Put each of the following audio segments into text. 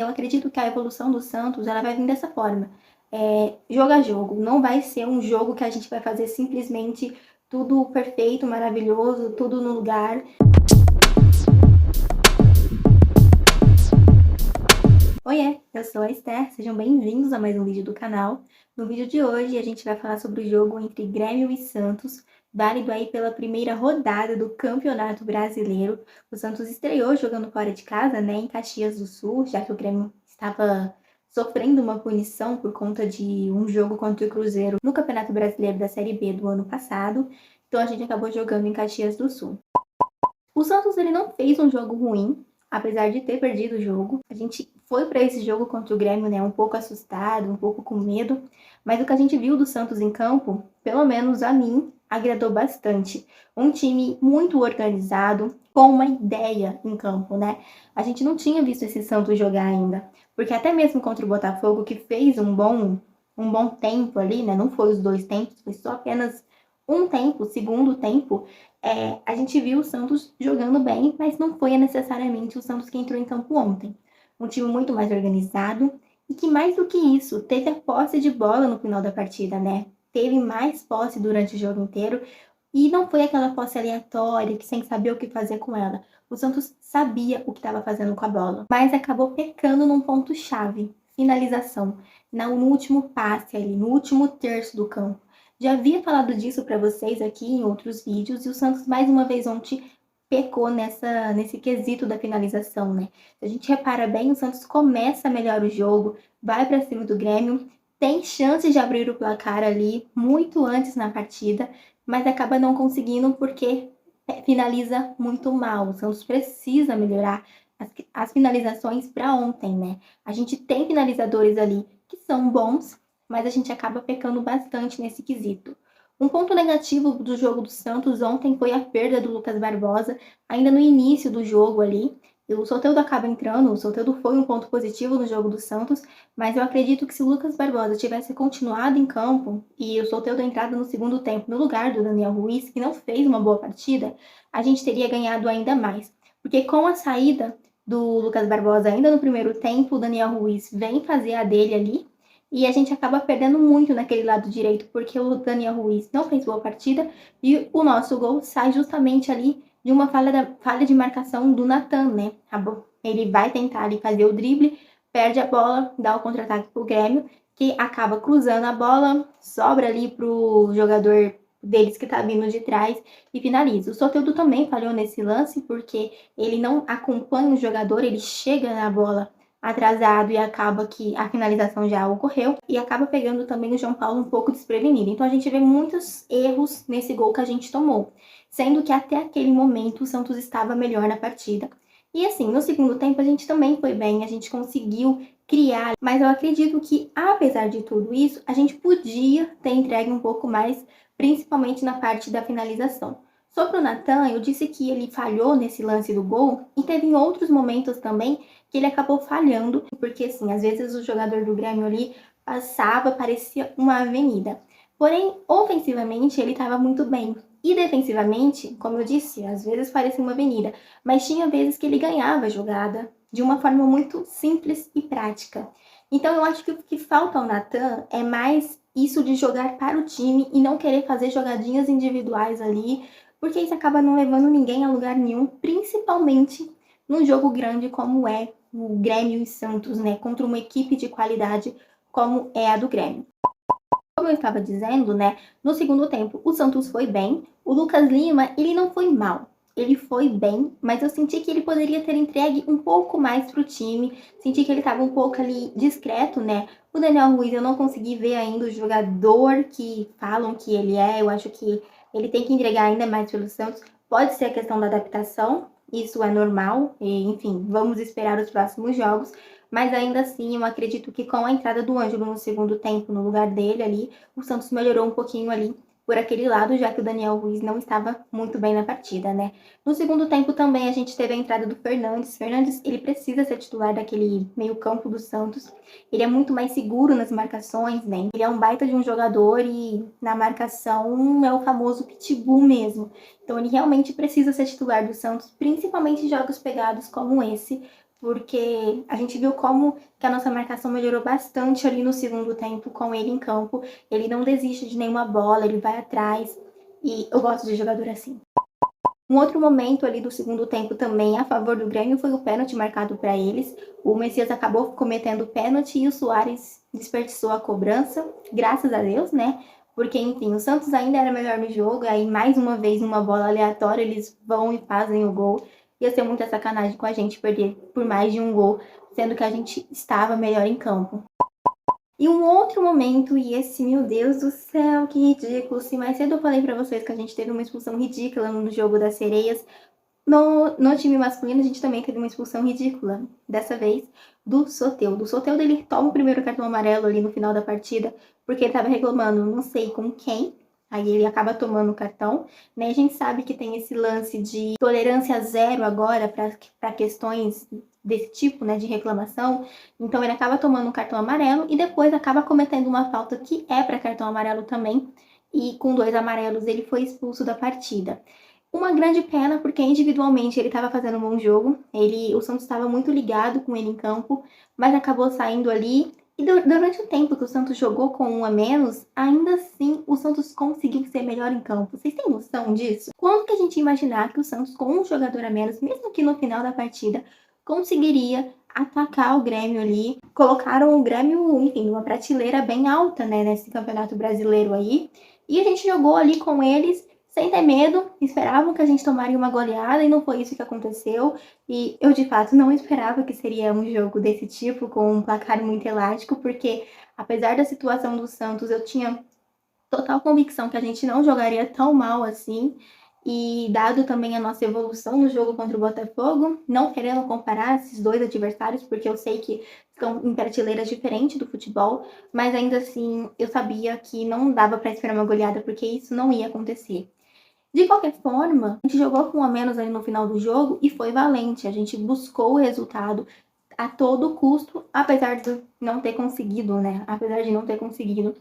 Eu acredito que a evolução do Santos, ela vai vir dessa forma, jogo a jogo. Não vai ser um jogo que a gente vai fazer simplesmente tudo perfeito, maravilhoso, tudo no lugar. Oiê, eu sou a Esther, sejam bem-vindos a mais um vídeo do canal. No vídeo de hoje a gente vai falar sobre o jogo entre Grêmio e Santos, válido aí pela primeira rodada do Campeonato Brasileiro. O Santos estreou jogando fora de casa, né, em Caxias do Sul, já que o Grêmio estava sofrendo uma punição por conta de um jogo contra o Cruzeiro no Campeonato Brasileiro da Série B do ano passado. Então a gente acabou jogando em Caxias do Sul. O Santos ele não fez um jogo ruim, apesar de ter perdido o jogo. A gente foi para esse jogo contra o Grêmio, né, um pouco assustado, um pouco com medo, mas o que a gente viu do Santos em campo, pelo menos a mim, agradou bastante. Um time muito organizado, com uma ideia em campo, né? A gente não tinha visto esse Santos jogar ainda, porque até mesmo contra o Botafogo, que fez um bom tempo ali, né? Não foi os dois tempos, foi só apenas um tempo, o segundo tempo, a gente viu o Santos jogando bem, mas não foi necessariamente o Santos que entrou em campo ontem. Um time muito mais organizado e que, mais do que isso, teve a posse de bola no final da partida, né? Teve mais posse durante o jogo inteiro e não foi aquela posse aleatória que sem saber o que fazer com ela. O Santos sabia o que estava fazendo com a bola, mas acabou pecando num ponto-chave, finalização, no último passe ali, no último terço do campo. Já havia falado disso para vocês aqui em outros vídeos e o Santos mais uma vez ontem pecou nesse quesito da finalização, né? Se a gente repara bem, o Santos começa melhor o jogo, vai para cima do Grêmio, tem chance de abrir o placar ali muito antes na partida, mas acaba não conseguindo porque finaliza muito mal. O Santos precisa melhorar as finalizações para ontem, né? A gente tem finalizadores ali que são bons, mas a gente acaba pecando bastante nesse quesito. Um ponto negativo do jogo do Santos ontem foi a perda do Lucas Barbosa, ainda no início do jogo ali. O Soteldo acaba entrando, o Soteldo foi um ponto positivo no jogo do Santos, mas eu acredito que se o Lucas Barbosa tivesse continuado em campo e o Soteldo entrado no segundo tempo no lugar do Daniel Ruiz, que não fez uma boa partida, a gente teria ganhado ainda mais. Porque com a saída do Lucas Barbosa ainda no primeiro tempo, o Daniel Ruiz vem fazer a dele ali, e a gente acaba perdendo muito naquele lado direito, porque o Daniel Ruiz não fez boa partida e o nosso gol sai justamente ali de uma falha de marcação do Natan, né? Ele vai tentar ali fazer o drible, perde a bola, dá o contra-ataque pro Grêmio, que acaba cruzando a bola, sobra ali pro jogador deles que tá vindo de trás e finaliza. O Soteldo também falhou nesse lance, porque ele não acompanha o jogador, ele chega na bola atrasado e acaba que a finalização já ocorreu e acaba pegando também o João Paulo um pouco desprevenido. Então a gente vê muitos erros nesse gol que a gente tomou, sendo que até aquele momento o Santos estava melhor na partida. E assim, no segundo tempo a gente também foi bem, a gente conseguiu criar, mas eu acredito que apesar de tudo isso, a gente podia ter entregue um pouco mais, principalmente na parte da finalização. Sobre o Natan, eu disse que ele falhou nesse lance do gol e teve em outros momentos também que ele acabou falhando, porque assim, às vezes o jogador do Grêmio ali passava, parecia uma avenida. Porém, ofensivamente ele estava muito bem. E defensivamente, como eu disse, às vezes parecia uma avenida, mas tinha vezes que ele ganhava a jogada de uma forma muito simples e prática. Então eu acho que o que falta ao Natan é mais isso de jogar para o time e não querer fazer jogadinhas individuais ali, porque isso acaba não levando ninguém a lugar nenhum, principalmente num jogo grande como é o Grêmio e Santos, né, contra uma equipe de qualidade como é a do Grêmio. Como eu estava dizendo, né, no segundo tempo o Santos foi bem, o Lucas Lima, ele não foi mal, ele foi bem, mas eu senti que ele poderia ter entregue um pouco mais para o time, senti que ele estava um pouco ali discreto, né, o Daniel Ruiz eu não consegui ver ainda o jogador que falam que ele é, eu acho que ele tem que entregar ainda mais pelo Santos, pode ser a questão da adaptação, isso é normal, e, enfim, vamos esperar os próximos jogos, mas ainda assim eu acredito que com a entrada do Ângelo no segundo tempo, no lugar dele ali, o Santos melhorou um pouquinho ali por aquele lado, já que o Daniel Ruiz não estava muito bem na partida, né? No segundo tempo também a gente teve a entrada do Fernandes. Fernandes, ele precisa ser titular daquele meio-campo do Santos. Ele é muito mais seguro nas marcações, né? Ele é um baita de um jogador e na marcação é o famoso pitbull mesmo. Então ele realmente precisa ser titular do Santos, principalmente em jogos pegados como esse, porque a gente viu como que a nossa marcação melhorou bastante ali no segundo tempo com ele em campo. Ele não desiste de nenhuma bola, ele vai atrás, e eu gosto de jogador assim. Um outro momento ali do segundo tempo também a favor do Grêmio foi o pênalti marcado para eles. O Messias acabou cometendo pênalti e o Suárez desperdiçou a cobrança, graças a Deus, né? Porque, enfim, o Santos ainda era melhor no jogo, aí mais uma vez, numa bola aleatória, eles vão e fazem o gol. Ia ser muita sacanagem com a gente perder por mais de um gol, sendo que a gente estava melhor em campo. E um outro momento, e esse, meu Deus do céu, que ridículo. Se mais cedo eu falei pra vocês que a gente teve uma expulsão ridícula no jogo das sereias, no time masculino a gente também teve uma expulsão ridícula. Dessa vez, do Soteldo. O Soteldo, ele toma o primeiro cartão amarelo ali no final da partida, porque ele tava reclamando não sei com quem. Aí ele acaba tomando o cartão, né? A gente sabe que tem esse lance de tolerância zero agora para questões desse tipo, né, de reclamação. Então ele acaba tomando um cartão amarelo e depois acaba cometendo uma falta que é para cartão amarelo também. E com 2 amarelos ele foi expulso da partida. Uma grande pena, porque individualmente ele estava fazendo um bom jogo, o Santos estava muito ligado com ele em campo, mas acabou saindo ali. E durante o tempo que o Santos jogou com um a menos, ainda assim o Santos conseguiu ser melhor em campo. Vocês têm noção disso? Quando que a gente ia imaginar que o Santos, com um jogador a menos, mesmo que no final da partida, conseguiria atacar o Grêmio ali? Colocaram o Grêmio, enfim, numa prateleira bem alta, né, nesse campeonato brasileiro aí. E a gente jogou ali com eles sem ter medo, esperavam que a gente tomaria uma goleada e não foi isso que aconteceu. E eu, de fato, não esperava que seria um jogo desse tipo, com um placar muito elástico, porque apesar da situação do Santos, eu tinha total convicção que a gente não jogaria tão mal assim. E dado também a nossa evolução no jogo contra o Botafogo, não querendo comparar esses dois adversários, porque eu sei que estão em prateleiras diferentes do futebol, mas ainda assim eu sabia que não dava para esperar uma goleada, porque isso não ia acontecer. De qualquer forma, a gente jogou com um a menos ali no final do jogo e foi valente. A gente buscou o resultado a todo custo, apesar de não ter conseguido, né? Apesar de não ter conseguido.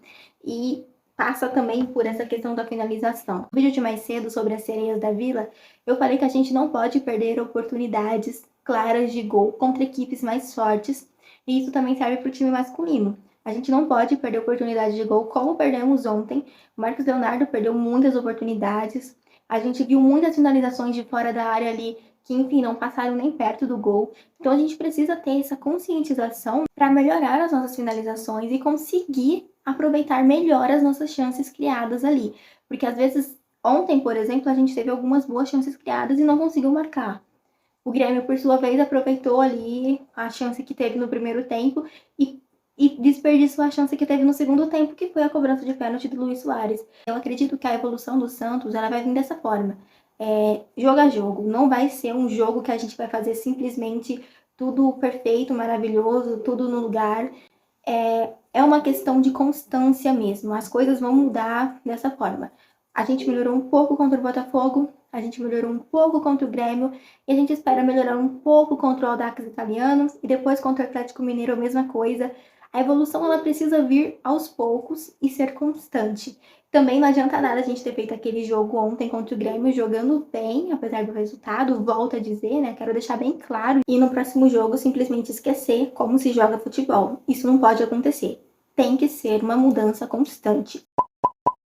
E passa também por essa questão da finalização. No vídeo de mais cedo sobre as sereias da Vila, eu falei que a gente não pode perder oportunidades claras de gol contra equipes mais fortes. E isso também serve para o time masculino. A gente não pode perder oportunidade de gol como perdemos ontem. O Marcos Leonardo perdeu muitas oportunidades. A gente viu muitas finalizações de fora da área ali que, enfim, não passaram nem perto do gol. Então a gente precisa ter essa conscientização para melhorar as nossas finalizações e conseguir aproveitar melhor as nossas chances criadas ali. Porque às vezes, ontem, por exemplo, a gente teve algumas boas chances criadas e não conseguiu marcar. O Grêmio, por sua vez, aproveitou ali a chance que teve no primeiro tempo e desperdiçou a chance que teve no segundo tempo, que foi a cobrança de pênalti do Luis Soares. Eu acredito que a evolução do Santos ela vai vir dessa forma. Jogo a jogo. Não vai ser um jogo que a gente vai fazer simplesmente tudo perfeito, maravilhoso, tudo no lugar. É uma questão de constância mesmo. As coisas vão mudar dessa forma. A gente melhorou um pouco contra o Botafogo, a gente melhorou um pouco contra o Grêmio, e a gente espera melhorar um pouco contra o Audax Italiano, e depois contra o Atlético Mineiro a mesma coisa. A evolução ela precisa vir aos poucos e ser constante. Também não adianta nada a gente ter feito aquele jogo ontem contra o Grêmio jogando bem, apesar do resultado, volto a dizer, né? Quero deixar bem claro. E no próximo jogo simplesmente esquecer como se joga futebol. Isso não pode acontecer. Tem que ser uma mudança constante.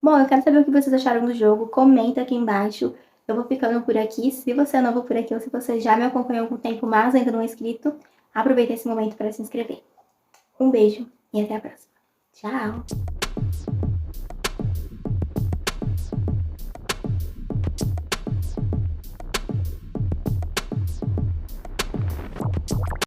Bom, eu quero saber o que vocês acharam do jogo. Comenta aqui embaixo. Eu vou ficando por aqui. Se você é novo por aqui ou se você já me acompanhou há algum tempo, mas ainda não é inscrito, aproveita esse momento para se inscrever. Um beijo e até a próxima. Tchau!